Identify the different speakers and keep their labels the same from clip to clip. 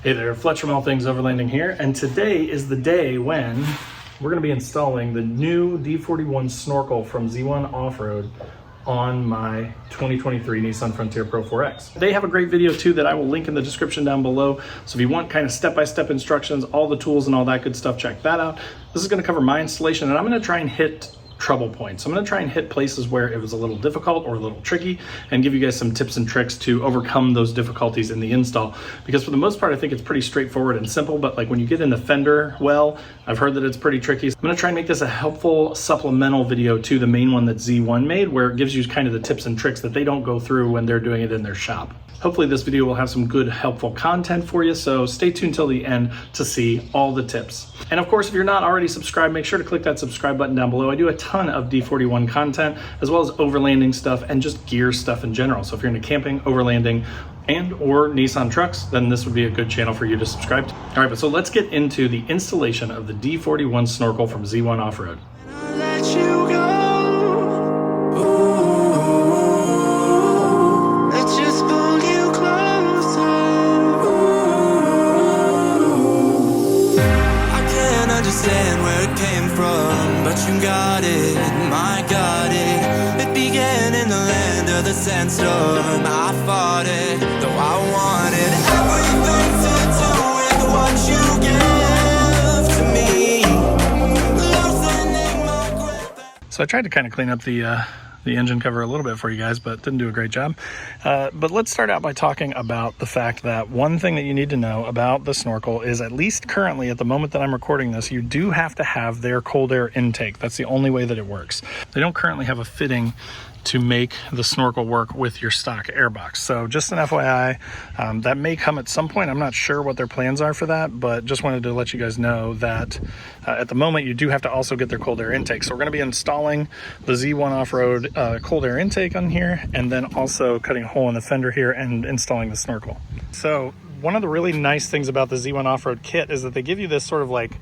Speaker 1: Hey there, Fletcher from All Things Overlanding here, and today is the day when we're going to be installing the new D41 Snorkel from Z1 Off-Road on my 2023 Nissan Frontier Pro-4X. They have a great video too that I will link in the description down below, so if you want kind of step-by-step instructions, all the tools and all that good stuff, check that out. This is going to cover my installation, and I'm going to try and hit trouble points. I'm going to try and hit places where it was a little difficult or a little tricky and give you guys some tips and tricks to overcome those difficulties in the install, because for the most part I think it's pretty straightforward and simple, but like when you get in the Fender well, I've heard that it's pretty tricky. I'm going to try and make this a helpful supplemental video to the main one that Z1 made, where it gives you kind of the tips and tricks that they don't go through when they're doing it in their shop. Hopefully this video will have some good, helpful content for you, so stay tuned till the end to see all the tips. And of course, if you're not already subscribed, make sure to click that subscribe button down below. I do a ton of D41 content, as well as overlanding stuff and just gear stuff in general. So if you're into camping, overlanding, and or Nissan trucks, then this would be a good channel for you to subscribe to. All right, but so let's get into the installation of the D41 Snorkel from Z1 Off-Road.
Speaker 2: Understand where it came from, but you got it, my got it. It began in the land of the sandstorm. I fought it, though I wanted everything to do with what you give to me. Loosening my grip.
Speaker 1: So I tried to kind of clean up the engine cover a little bit for you guys, but didn't do a great job. But let's start out by talking about the fact that one thing that you need to know about the Snorkel is, at least currently at the moment that I'm recording this, you do have to have their cold air intake. That's the only way that it works. They don't currently have a fitting to make the Snorkel work with your stock Airbox. So just an FYI, that may come at some point. I'm not sure what their plans are for that, but just wanted to let you guys know that at the moment you do have to also get their cold air intake. So we're going to be installing the Z1 Off-Road cold air intake on here, and then also cutting a hole in the fender here and installing the Snorkel. So one of the really nice things about the Z1 Off-Road kit is that they give you this sort of like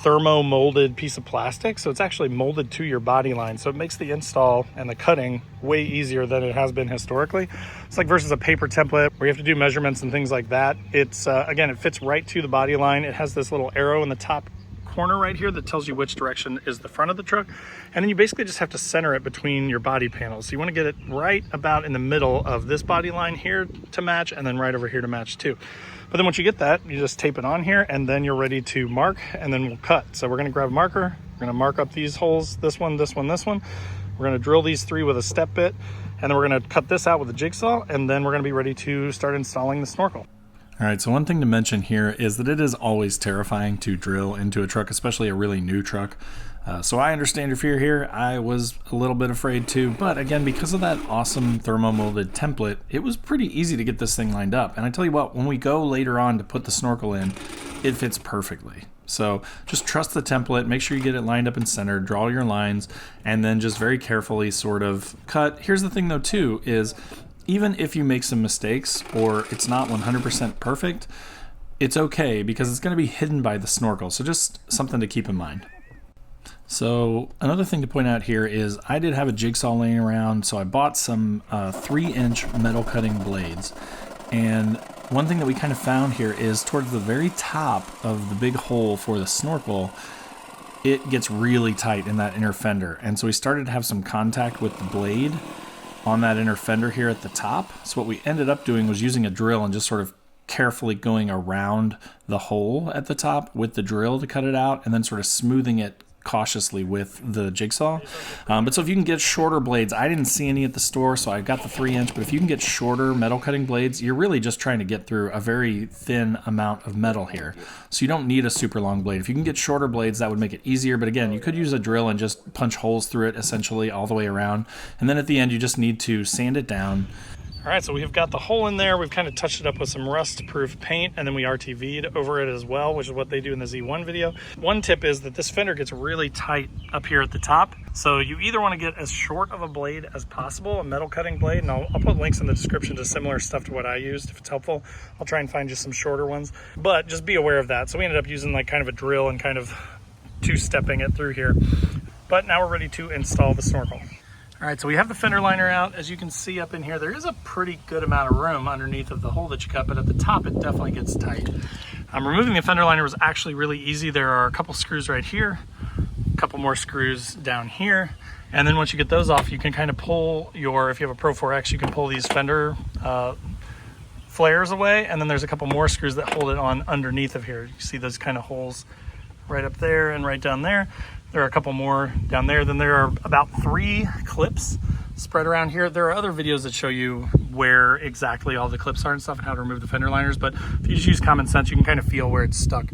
Speaker 1: thermo molded piece of plastic, so it's actually molded to your body line, so it makes the install and the cutting way easier than it has been historically. It's like versus a paper template where you have to do measurements and things like that. It's again, it fits right to the body line. It has this little arrow in the top corner right here that tells you which direction is the front of the truck, and then you basically just have to center it between your body panels. So you want to get it right about in the middle of this body line here to match, and then right over here to match too. But then once you get that, you just tape it on here, and then you're ready to mark, and then we'll cut. So we're going to grab a marker, we're going to mark up these holes, this one, this one, this one. We're going to drill these three with a step bit, and then we're going to cut this out with a jigsaw, and then we're going to be ready to start installing the Snorkel.
Speaker 3: All right, so one thing to mention here is that it is always terrifying to drill into a truck, especially a really new truck. So I understand your fear here. I was a little bit afraid too, but again, because of that awesome thermo-molded template, it was pretty easy to get this thing lined up. And I tell you what, when we go later on to put the Snorkel in, it fits perfectly. So just trust the template, make sure you get it lined up and centered, draw your lines, and then just very carefully sort of cut. Here's the thing though too, is even if you make some mistakes or it's not 100% perfect, it's okay because it's going to be hidden by the Snorkel. So just something to keep in mind. So another thing to point out here is I did have a jigsaw laying around, so I bought some 3-inch metal cutting blades. And one thing that we kind of found here is towards the very top of the big hole for the Snorkel, it gets really tight in that inner fender. And so we started to have some contact with the blade on that inner fender here at the top. So what we ended up doing was using a drill and just sort of carefully going around the hole at the top with the drill to cut it out, and then sort of smoothing it cautiously with the jigsaw. But so if you can get shorter blades, I didn't see any at the store, so I got the 3-inch, but if you can get shorter metal cutting blades, you're really just trying to get through a very thin amount of metal here. So you don't need a super long blade. If you can get shorter blades, that would make it easier, but again, you could use a drill and just punch holes through it essentially all the way around. And then at the end, you just need to sand it down.
Speaker 1: All right, so we've got the hole in there. We've kind of touched it up with some rust-proof paint, and then we RTV'd over it as well, which is what they do in the Z1 video. One tip is that this fender gets really tight up here at the top. So you either want to get as short of a blade as possible, a metal cutting blade, and I'll put links in the description to similar stuff to what I used if it's helpful. I'll try and find just some shorter ones, but just be aware of that. So we ended up using like kind of a drill and kind of two-stepping it through here. But now we're ready to install the Snorkel. All right, so we have the fender liner out. As you can see up in here, there is a pretty good amount of room underneath of the hole that you cut, but at the top it definitely gets tight. Removing the fender liner was actually really easy. There are a couple screws right here, a couple more screws down here, and then once you get those off, you can kind of pull your, if you have a Pro-4X, you can pull these fender flares away, and then there's a couple more screws that hold it on underneath of here. You see those kind of holes right up there and right down there. There are a couple more down there. Then there are about 3 clips spread around here. There are other videos that show you where exactly all the clips are and stuff and how to remove the fender liners, but if you just use common sense, you can kind of feel where it's stuck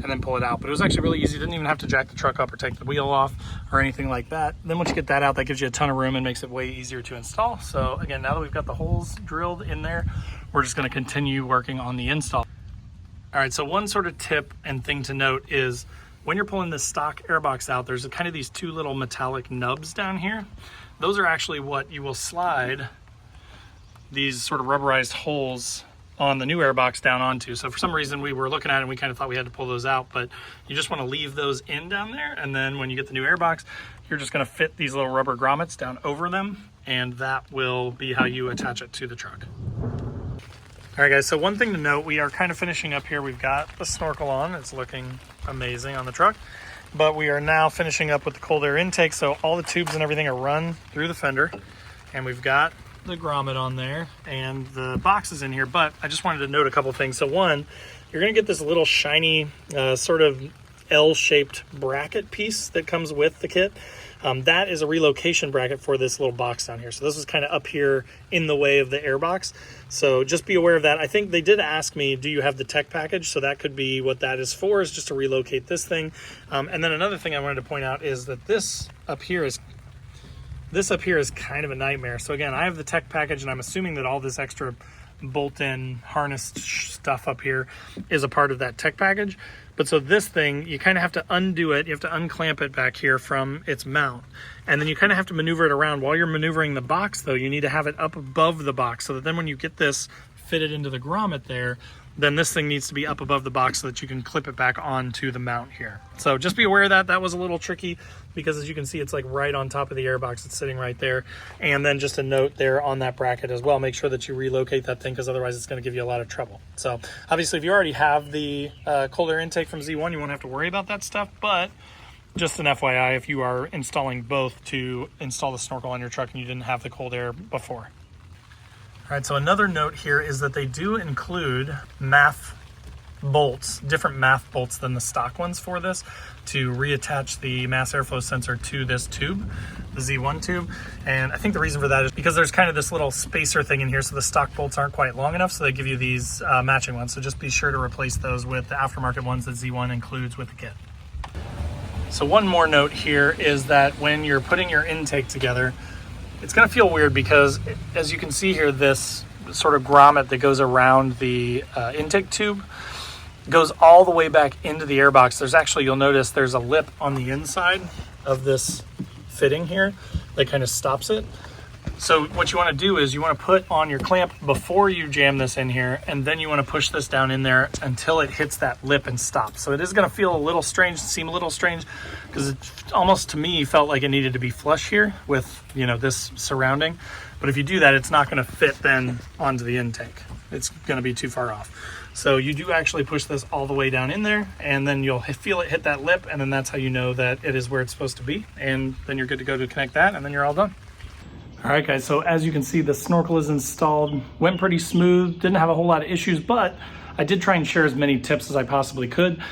Speaker 1: and then pull it out. But it was actually really easy. You didn't even have to jack the truck up or take the wheel off or anything like that. Then once you get that out, that gives you a ton of room and makes it way easier to install. So again, now that we've got the holes drilled in there, we're just going to continue working on the install. All right, so one sort of tip and thing to note is when you're pulling this stock airbox out, there's kind of these 2 little metallic nubs down here. Those are actually what you will slide these sort of rubberized holes on the new airbox down onto. So for some reason we were looking at it and we kind of thought we had to pull those out, but you just want to leave those in down there, and then when you get the new airbox, you're just going to fit these little rubber grommets down over them, and that will be how you attach it to the truck. All right guys, so one thing to note, we are kind of finishing up here. We've got the Snorkel on, it's looking amazing on the truck, but we are now finishing up with the cold air intake. So all the tubes and everything are run through the fender, and we've got the grommet on there and the boxes in here. But I just wanted to note a couple things. So one, you're gonna get this little shiny sort of L-shaped bracket piece that comes with the kit. That is a relocation bracket for this little box down here. So this is kind of up here in the way of the airbox. So just be aware of that. I think they did ask me, do you have the tech package? So that could be what that is for, is just to relocate this thing. And then another thing I wanted to point out is that this up here is kind of a nightmare. So again, I have the tech package, and I'm assuming that all this extra bolt-in harnessed stuff up here is a part of that tech package. But so this thing, you kind of have to undo it. You have to unclamp it back here from its mount. And then you kind of have to maneuver it around. While you're maneuvering the box, though, you need to have it up above the box so that then when you get this fitted into the grommet there, then this thing needs to be up above the box so that you can clip it back onto the mount here. So just be aware of that. That was a little tricky because, as you can see, it's like right on top of the airbox. It's sitting right there. And then just a note there on that bracket as well, make sure that you relocate that thing, because otherwise it's going to give you a lot of trouble. So obviously if you already have the cold air intake from Z1, you won't have to worry about that stuff. But just an FYI, if you are installing both to install the Snorkel on your truck and you didn't have the cold air before. All right, so another note here is that they do include MAF bolts, different MAF bolts than the stock ones for this, to reattach the mass airflow sensor to this tube, the Z1 tube. And I think the reason for that is because there's kind of this little spacer thing in here, so the stock bolts aren't quite long enough, so they give you these matching ones. So just be sure to replace those with the aftermarket ones that Z1 includes with the kit. So one more note here is that when you're putting your intake together, it's going to feel weird because, as you can see here, this sort of grommet that goes around the intake tube goes all the way back into the airbox. There's actually, you'll notice there's a lip on the inside of this fitting here that kind of stops it. So what you want to do is you want to put on your clamp before you jam this in here, and then you want to push this down in there until it hits that lip and stops. So it is going to feel a little strange, seem a little strange, because it almost, to me, felt like it needed to be flush here with, you know, this surrounding. But if you do that, it's not going to fit then onto the intake. It's going to be too far off. So you do actually push this all the way down in there, and then you'll feel it hit that lip, and then that's how you know that it is where it's supposed to be. And then you're good to go to connect that, and then you're all done. All right, guys, so as you can see, the Snorkel is installed. Went pretty smooth, didn't have a whole lot of issues, but I did try and share as many tips as I possibly could.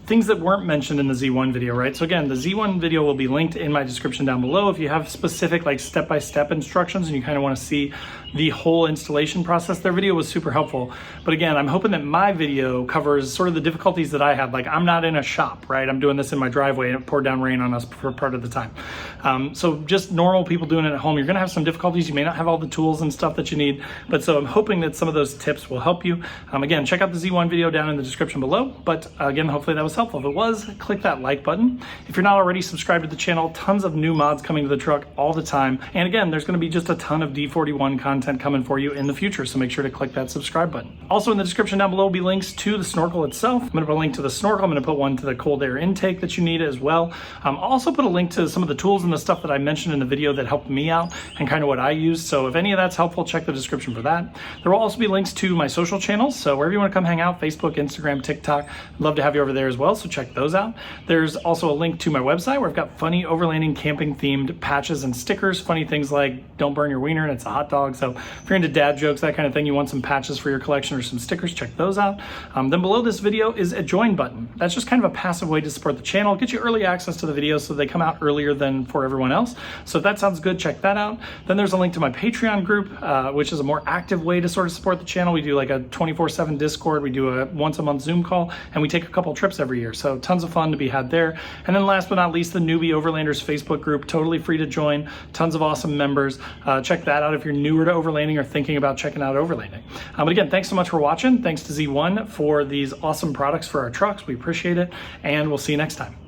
Speaker 1: Things that weren't mentioned in the Z1 video, right? So again, the Z1 video will be linked in my description down below. If you have specific like step-by-step instructions and you kind of want to see the whole installation process, their video was super helpful. But again, I'm hoping that my video covers sort of the difficulties that I had. Like, I'm not in a shop, right? I'm doing this in my driveway and it poured down rain on us for part of the time. So just normal people doing it at home, you're gonna have some difficulties. You may not have all the tools and stuff that you need, but so I'm hoping that some of those tips will help you. Again, And check out the Z1 video down in the description below. But again, hopefully that was helpful. If it was, click that like button. If you're not already subscribed to the channel, tons of new mods coming to the truck all the time. And again, there's going to be just a ton of D41 content coming for you in the future, so make sure to click that subscribe button. Also in the description down below will be links to the Snorkel itself. I'm going to put a link to the Snorkel. I'm going to put one to the cold air intake that you need as well. I'll also put a link to some of the tools and the stuff that I mentioned in the video that helped me out and kind of what I used. So if any of that's helpful, check the description for that. There will also be links to my social channels. So wherever you want to come hang out, Facebook, Instagram, TikTok, I'd love to have you over there as well. So check those out. There's also a link to my website where I've got funny overlanding camping themed patches and stickers. Funny things like don't burn your wiener and it's a hot dog. So if you're into dad jokes, that kind of thing, you want some patches for your collection or some stickers, check those out. Then below this video is a join button. That's just kind of a passive way to support the channel, get you early access to the videos so they come out earlier than for everyone else. So if that sounds good, check that out. Then there's a link to my Patreon group, which is a more active way to sort of support the channel. We do like a 24/7 Discord, we do a once a month Zoom call, and we take a couple trips every year. So tons of fun to be had there. And then last but not least, the Newbie Overlanders Facebook group, totally free to join, tons of awesome members. Check that out if you're newer to overlanding or thinking about checking out overlanding. But again, thanks so much for watching. Thanks to Z1 for these awesome products for our trucks. We appreciate it, and we'll see you next time.